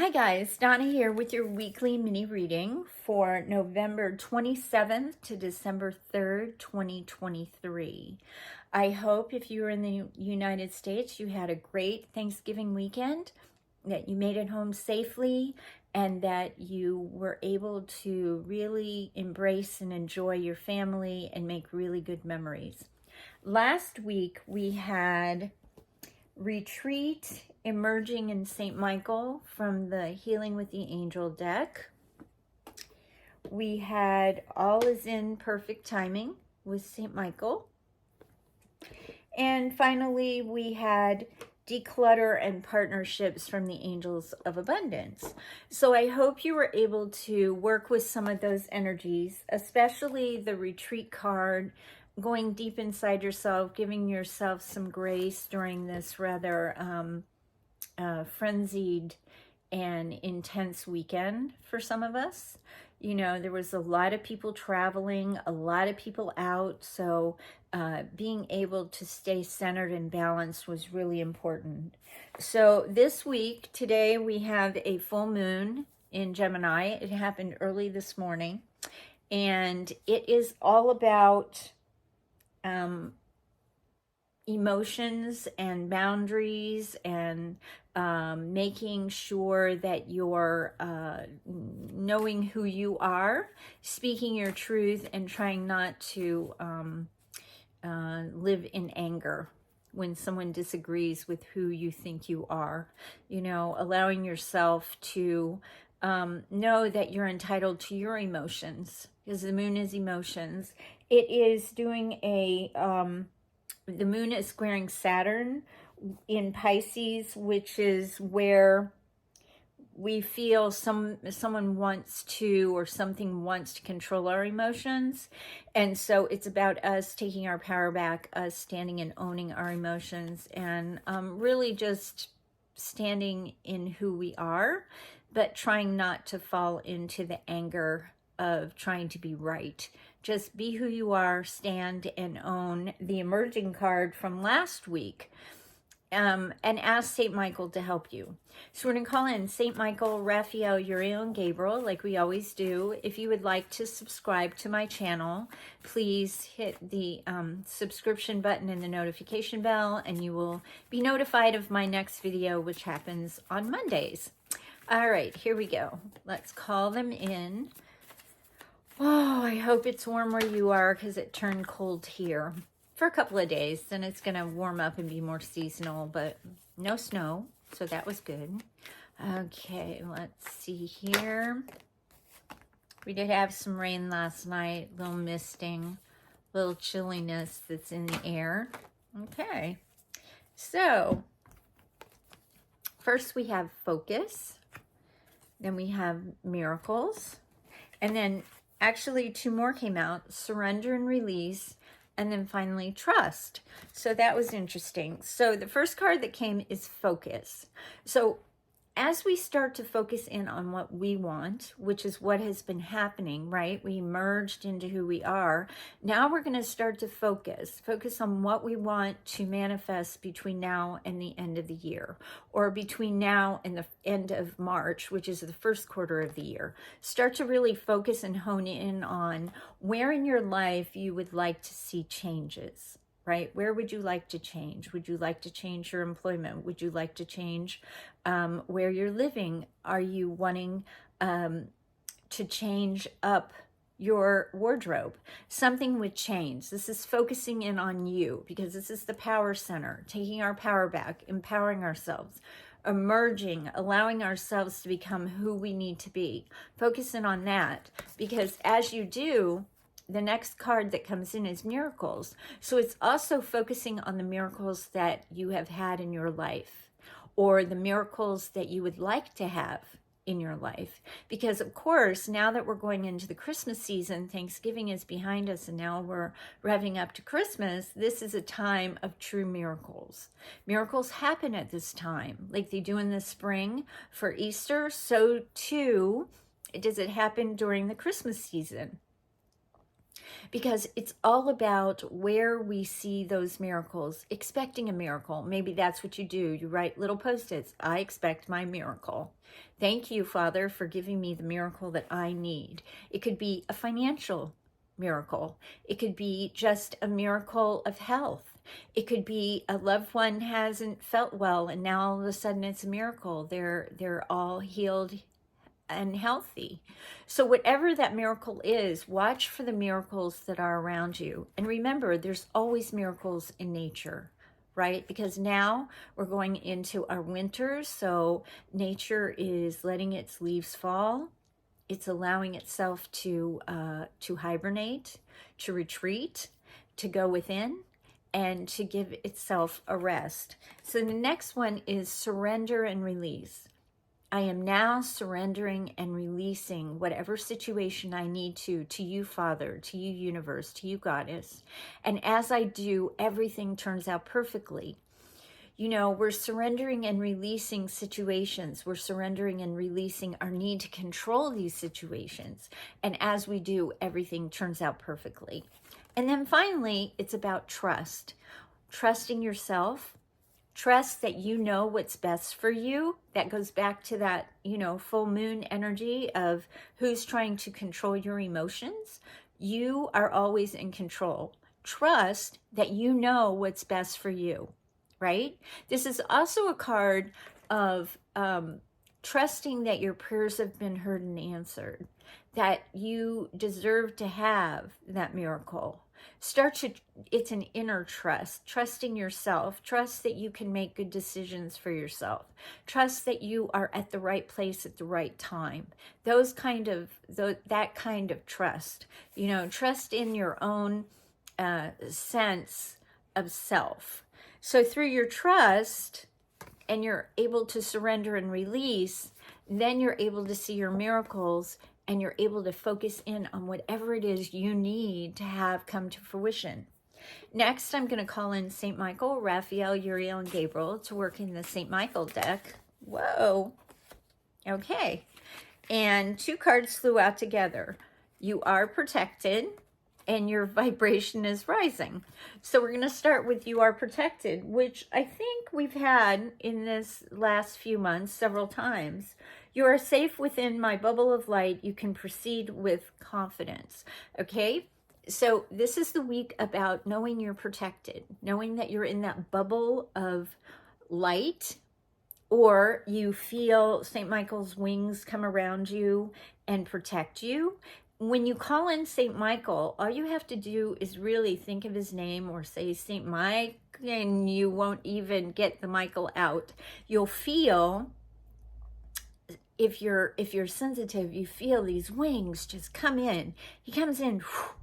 Hi guys, Donna here with your weekly mini reading for November 27th to December 3rd, 2023. I hope if you were in the United States, you had a great Thanksgiving weekend, that you made it home safely, and that you were able to really embrace and enjoy your family and make really good memories. Last week we had Retreat Emerging in St. Michael from the Healing with the Angel deck. We had All is in Perfect Timing with St. Michael. And finally, we had Declutter and Partnerships from the Angels of Abundance. So I hope you were able to work with some of those energies, especially the Retreat card, going deep inside yourself, giving yourself some grace during this rather frenzied and intense weekend for some of us. You know, there was a lot of people traveling, a lot of people out, so being able to stay centered and balanced was really important. So this week, today, we have a full moon in Gemini. It happened early this morning, and it is all about emotions and boundaries and making sure that you're knowing who you are, speaking your truth, and trying not to live in anger when someone disagrees with who you think you are. You know, allowing yourself to know that you're entitled to your emotions, because the moon is emotions. It is doing a the moon is squaring Saturn in Pisces, which is where we feel someone wants to, or something wants to control our emotions. And so it's about us taking our power back, us standing and owning our emotions, and really just standing in who we are, but trying not to fall into the anger of trying to be right. Just be who you are, stand and own. The emerging card from last week, and ask St. Michael to help you. So we're going to call in St. Michael, Raphael, Uriel, and Gabriel, like we always do. If you would like to subscribe to my channel, please hit the subscription button and the notification bell, and you will be notified of my next video, which happens on Mondays. All right, here we go. Let's call them in. Oh, I hope it's warm where you are, because it turned cold here for a couple of days. Then it's going to warm up and be more seasonal, but no snow, so that was good. Okay, let's see here. We did have some rain last night, a little misting, a little chilliness that's in the air. Okay, so first we have focus, then we have miracles, and then actually two more came out, surrender and release, and then finally trust. So that was interesting. So the first card that came is focus. So as we start to focus in on what we want, which is what has been happening, right? We merged into who we are. Now we're going to start to focus on what we want to manifest between now and the end of the year, or between now and the end of March, which is the first quarter of the year. Start to really focus and hone in on where in your life you would like to see changes. Right? Where would you like to change? Would you like to change your employment? Would you like to change where you're living? Are you wanting to change up your wardrobe? Something would change. This is focusing in on you, because this is the power center, taking our power back, empowering ourselves, emerging, allowing ourselves to become who we need to be. Focus in on that, because as you do, the next card that comes in is miracles. So it's also focusing on the miracles that you have had in your life, or the miracles that you would like to have in your life. Because of course, now that we're going into the Christmas season, Thanksgiving is behind us, and now we're revving up to Christmas. This is a time of true miracles. Miracles happen at this time, like they do in the spring for Easter. So too does it happen during the Christmas season. because it's all about where we see those miracles, expecting a miracle. Maybe that's what you do. You write little post-its. I expect my miracle. Thank you, Father, for giving me the miracle that I need. It could be a financial miracle. It could be just a miracle of health. It could be a loved one hasn't felt well and now all of a sudden it's a miracle. They're all healed and healthy. So whatever that miracle is, watch for the miracles that are around you. And remember, there's always miracles in nature, right? Because now we're going into our winter, so nature is letting its leaves fall. It's allowing itself to hibernate, to retreat, to go within, and to give itself a rest. So the next one is surrender and release. I am now surrendering and releasing whatever situation I need to you, Father, to you, universe, to you, Goddess. And as I do, everything turns out perfectly. You know, we're surrendering and releasing situations. We're surrendering and releasing our need to control these situations. And as we do, everything turns out perfectly. And then finally, it's about trust. Trusting yourself. Trust that you know what's best for you. That goes back to that, full moon energy of who's trying to control your emotions. You are always in control. Trust that you know what's best for you, right? This is also a card of trusting that your prayers have been heard and answered, that you deserve to have that miracle. It's an inner trust, trusting yourself, trust that you can make good decisions for yourself, trust that you are at the right place at the right time. That kind of trust, trust in your own sense of self. So through your trust, and you're able to surrender and release, then you're able to see your miracles and you're able to focus in on whatever it is you need to have come to fruition. Next, I'm going to call in St. Michael, Raphael, Uriel, and Gabriel to work in the St. Michael deck. Whoa. Okay. And 2 cards flew out together. You are protected and your vibration is rising. So we're going to start with you are protected, which I think we've had in this last few months several times. You are safe within my bubble of light. You can proceed with confidence. Okay? So this is the week about knowing you're protected, knowing that you're in that bubble of light, or you feel St. Michael's wings come around you and protect you. When you call in St. Michael, all you have to do is really think of his name or say St. Mike, and you won't even get the Michael out. You'll feel, if you're sensitive, you feel these wings just come in. He comes in,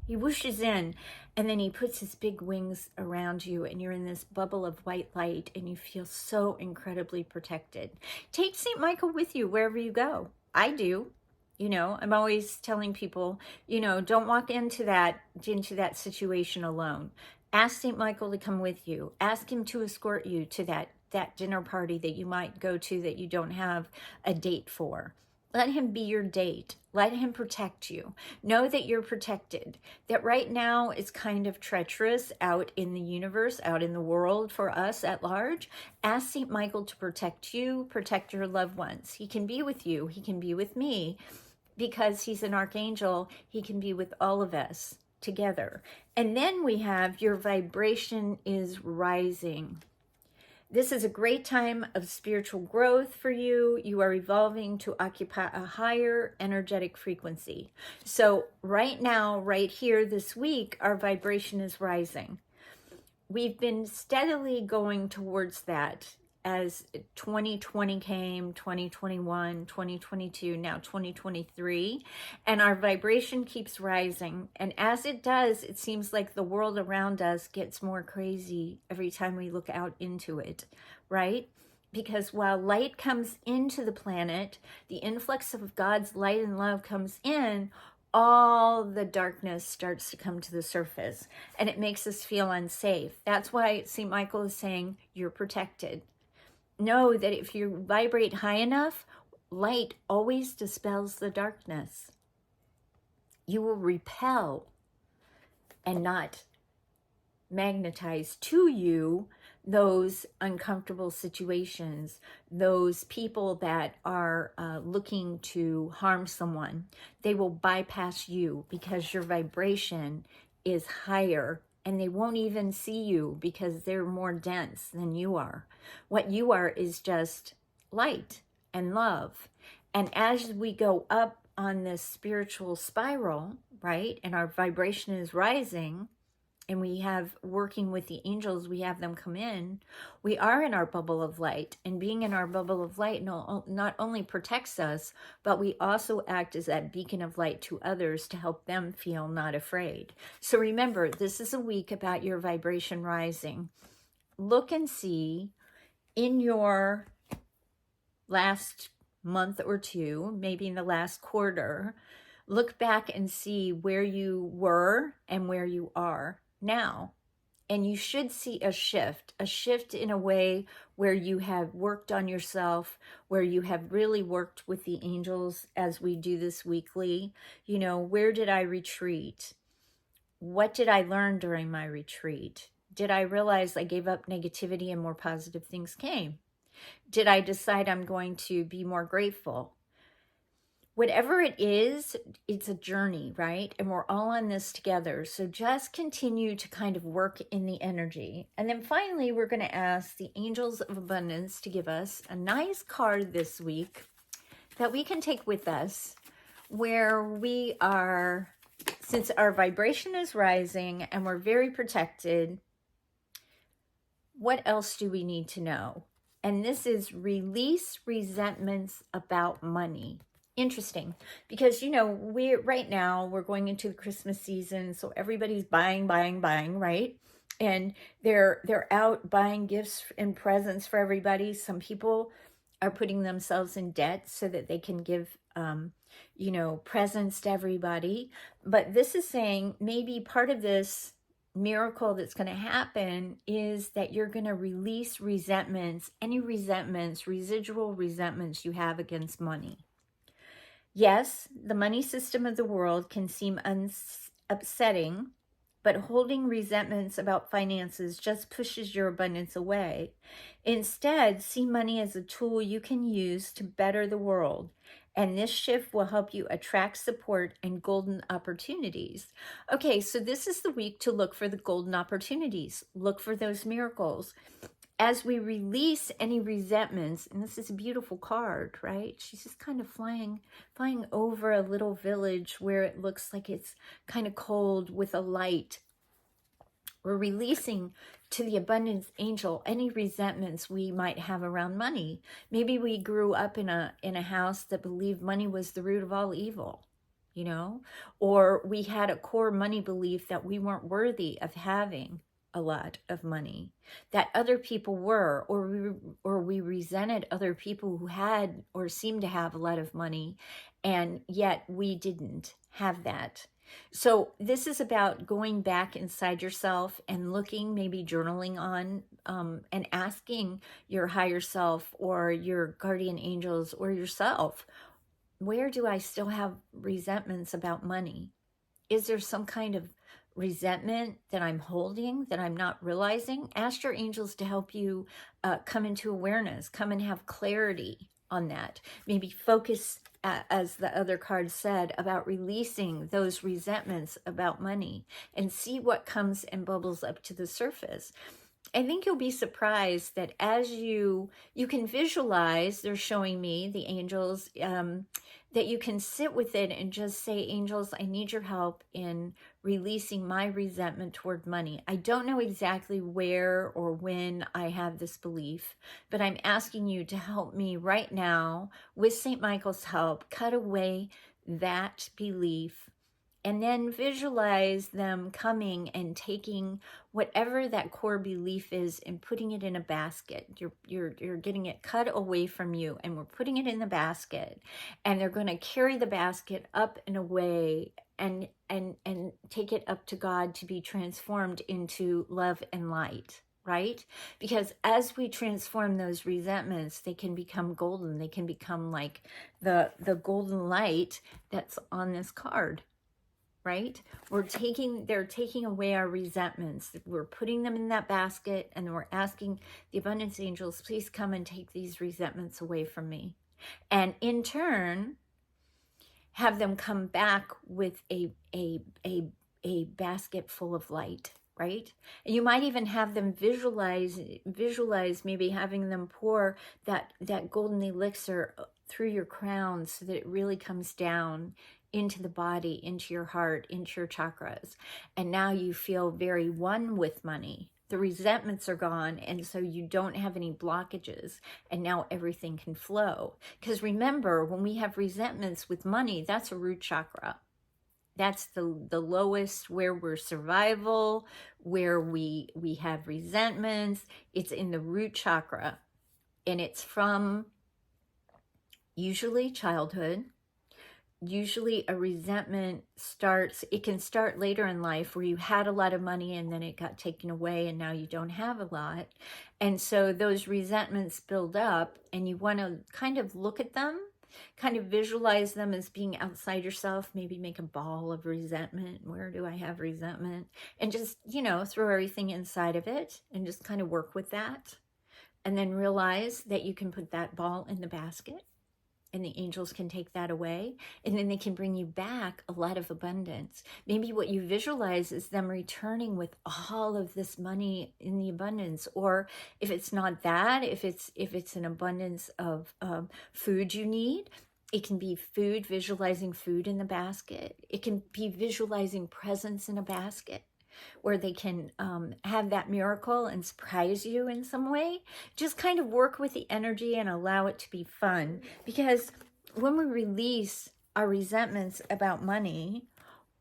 he whooshes in, and then he puts his big wings around you, and you're in this bubble of white light, and you feel so incredibly protected. Take St. Michael with you wherever you go. I do. I'm always telling people, don't walk into that situation alone. Ask St. Michael to come with you. Ask him to escort you to that dinner party that you might go to that you don't have a date for. Let him be your date. Let him protect you. Know that you're protected. That right now is kind of treacherous out in the universe, out in the world for us at large. Ask St. Michael to protect you, protect your loved ones. He can be with you. He can be with me. Because he's an archangel, he can be with all of us together. And then we have your vibration is rising. This is a great time of spiritual growth for you. You are evolving to occupy a higher energetic frequency. So right now, right here this week, our vibration is rising. We've been steadily going towards that as 2020 came, 2021, 2022, now 2023, and our vibration keeps rising. And as it does, it seems like the world around us gets more crazy every time we look out into it, right? Because while light comes into the planet, the influx of God's light and love comes in, all the darkness starts to come to the surface, and it makes us feel unsafe. That's why St. Michael is saying you're protected. Know that if you vibrate high enough, light always dispels the darkness. You will repel and not magnetize to you those uncomfortable situations, those people that are looking to harm someone. They will bypass you because your vibration is higher, and they won't even see you because they're more dense than you are. What you are is just light and love. And as we go up on this spiritual spiral, right, and our vibration is rising, and we have working with the angels, we have them come in, we are in our bubble of light. And being in our bubble of light not only protects us, but we also act as that beacon of light to others to help them feel not afraid. So remember, this is a week about your vibration rising. Look and see in your last month or two, maybe in the last quarter, look back and see where you were and where you are now. And you should see a shift in a way where you have worked on yourself, where you have really worked with the angels as we do this weekly. You know, where did I retreat? What did I learn during my retreat? Did I realize I gave up negativity and more positive things came? Did I decide I'm going to be more grateful? Whatever it is, it's a journey, right? And we're all on this together. So just continue to kind of work in the energy. And then finally, we're going to ask the angels of abundance to give us a nice card this week that we can take with us, where we are, since our vibration is rising and we're very protected, what else do we need to know? And this is release resentments about money. Interesting, because right now we're going into the Christmas season, so everybody's buying, right? And they're out buying gifts and presents for everybody. Some people are putting themselves in debt so that they can give presents to everybody. But this is saying maybe part of this miracle that's going to happen is that you're going to release resentments, any resentments, residual resentments you have against money. Yes, the money system of the world can seem upsetting, but holding resentments about finances just pushes your abundance away. Instead, see money as a tool you can use to better the world, and this shift will help you attract support and golden opportunities. Okay, so this is the week to look for the golden opportunities. Look for those miracles. As we release any resentments, and this is a beautiful card, right? She's just kind of flying over a little village where it looks like it's kind of cold with a light. We're releasing to the abundance angel any resentments we might have around money. Maybe we grew up in a house that believed money was the root of all evil, or we had a core money belief that we weren't worthy of having a lot of money, that other people were, or we resented other people who had or seemed to have a lot of money, and yet we didn't have that. So this is about going back inside yourself and looking, maybe journaling on and asking your higher self or your guardian angels or yourself, where do I still have resentments about money? Is there some kind of resentment that I'm holding that I'm not realizing? Ask your angels to help you come into awareness, come and have clarity on that. Maybe focus, as the other card said, about releasing those resentments about money and see what comes and bubbles up to the surface. I think you'll be surprised that as you can visualize, they're showing me, the angels, that you can sit with it and just say, angels, I need your help in releasing my resentment toward money. I don't know exactly where or when I have this belief, but I'm asking you to help me right now with St. Michael's help, cut away that belief. And then visualize them coming and taking whatever that core belief is and putting it in a basket. You're getting it cut away from you, and we're putting it in the basket. And they're going to carry the basket up and away and take it up to God to be transformed into love and light, right? Because as we transform those resentments, they can become golden. They can become like the golden light that's on this card. right? They're taking away our resentments. We're putting them in that basket, and we're asking the abundance angels, please come and take these resentments away from me. And in turn, have them come back with a basket full of light, right? And you might even have them visualize maybe having them pour that golden elixir through your crown so that it really comes down into the body, into your heart, into your chakras. And now you feel very one with money. The resentments are gone, and so you don't have any blockages, and now everything can flow. Because remember, when we have resentments with money, that's a root chakra. That's the lowest, where we're survival, where we have resentments. It's in the root chakra, and it's from usually childhood. Usually a resentment it can start later in life, where you had a lot of money and then it got taken away and now you don't have a lot. And so those resentments build up, and you want to kind of look at them, kind of visualize them as being outside yourself. Maybe make a ball of resentment. Where do I have resentment? And just, throw everything inside of it and just kind of work with that. And then realize that you can put that ball in the basket, and the angels can take that away, and then they can bring you back a lot of abundance. Maybe what you visualize is them returning with all of this money in the abundance. Or if it's not that, if it's an abundance of food you need, it can be food, visualizing food in the basket. It can be visualizing presents in a basket, where they can have that miracle and surprise you in some way. Just kind of work with the energy and allow it to be fun. Because when we release our resentments about money,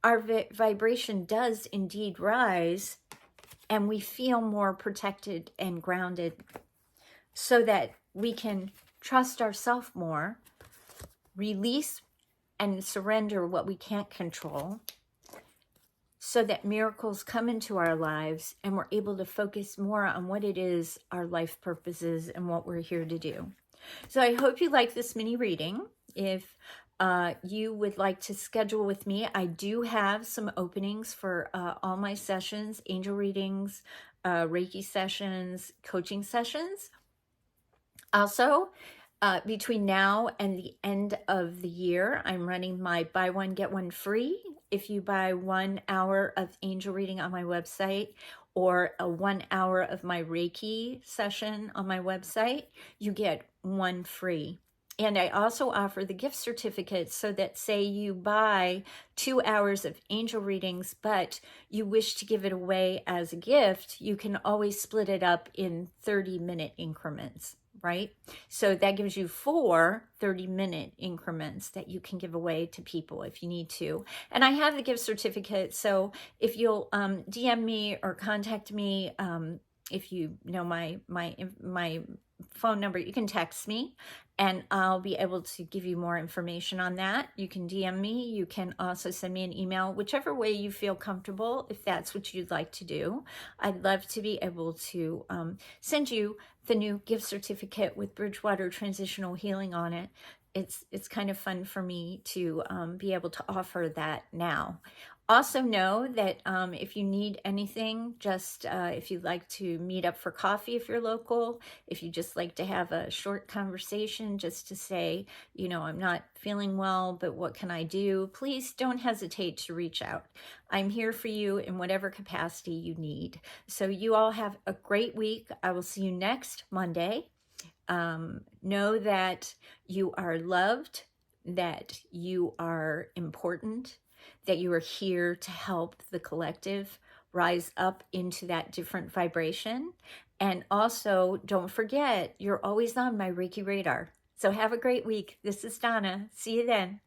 our vibration does indeed rise, and we feel more protected and grounded, so that we can trust ourselves more, release and surrender what we can't control, so that miracles come into our lives, and we're able to focus more on what it is our life purpose is and what we're here to do. So I hope you like this mini reading. If you would like to schedule with me, I do have some openings for all my sessions, angel readings, Reiki sessions, coaching sessions. Also, between now and the end of the year, I'm running my buy one, get one free. If you buy 1 hour of angel reading on my website, or a 1 hour of my Reiki session on my website, you get one free. And I also offer the gift certificate, so that, say you buy 2 hours of angel readings, but you wish to give it away as a gift, you can always split it up in 30-minute increments, right? So that gives you 4 30-minute increments that you can give away to people if you need to. And I have the gift certificate, so if you'll DM me or contact me, if you know my phone number, you can text me, and I'll be able to give you more information on that. You can DM me. You can also send me an email, whichever way you feel comfortable, if that's what you'd like to do. I'd love to be able to send you the new gift certificate with Bridgewater Transitional Healing on it. It's kind of fun for me to be able to offer that now. Also know that if you need anything, just if you'd like to meet up for coffee if you're local, if you just like to have a short conversation just to say, I'm not feeling well, but what can I do? Please don't hesitate to reach out. I'm here for you in whatever capacity you need. So you all have a great week. I will see you next Monday. Know that you are loved, that you are important, that you are here to help the collective rise up into that different vibration. And also, don't forget, you're always on my Reiki Radar. So have a great week. This is Donna. See you then.